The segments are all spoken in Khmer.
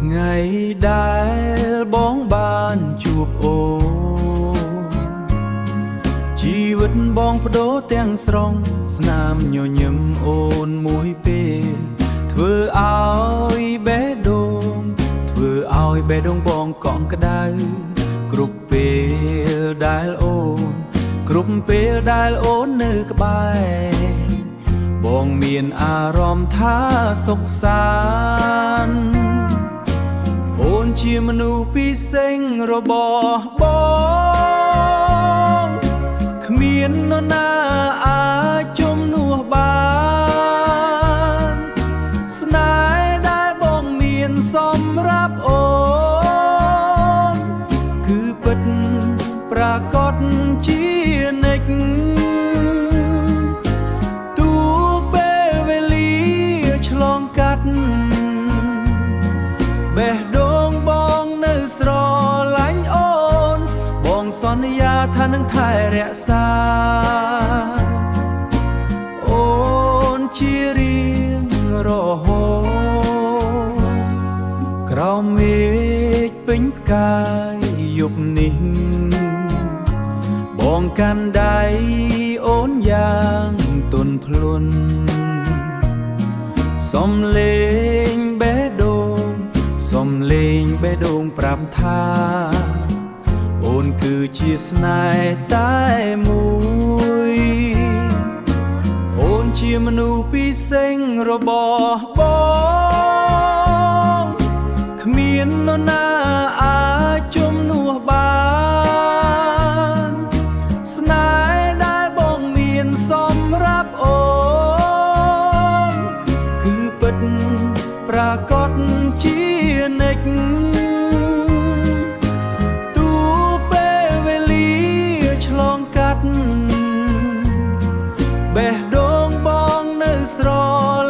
ថ្ងៃដែលបងបានជួបអូនជីវិតបងបដូរទាំងស្រុងស្នាមញញឹមអូនមួយពេលធ្វើឲ្យបេះដូងបងកក់ក្ដៅគ្រប់ពេលដែលអូនគ្រប់ពេលដែលអូននៅក្បែរបងមានអារម្មណ៍ថាសុខសាន្តអូនជាមនុស្សពិសេសរបស់បងគ្មាននរណាអាចជំនួសបានស្នេហ៍ដែលបងមានសម្រាប់អូនគឺពិតប្រាកដជានិច្ចទូពេលវេលាឆ្លងកាត់បេះដូងបងនៅស្រឡាញ់អូនបងសន្យាថានឹងថែរក្សាអូនជារៀងរហូតក្រោមមេឃពេញផ្កាយយប់នេះបងកាន់ដៃអូនយ៉ាងទន់ភ្លន់សំលេងបេះដូងសំលេងបេះដូងប្រាប់ថាអូនគឺជាស្នេហ៍តែមួយអូនជាមនុស្សពិសេសរបស់បងគ្មាននរណាអាចជំនួសបានស្នេហ៍ដែលបងមានសម្រាប់អូនគឺពិតប្រាកដជានិច្ចទូពេលវេលាឆ្លងកាត់បេះដូងបងនៅស្រ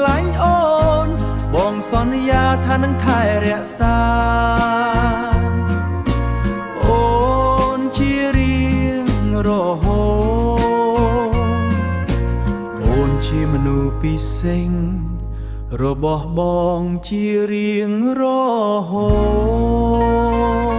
ឡាញ់អូនបងសន្យាថានឹងថែរក្សាអូនជារៀងរហូតអូនជាមនុស្សពិសេសរបស់បងជារៀងរហូត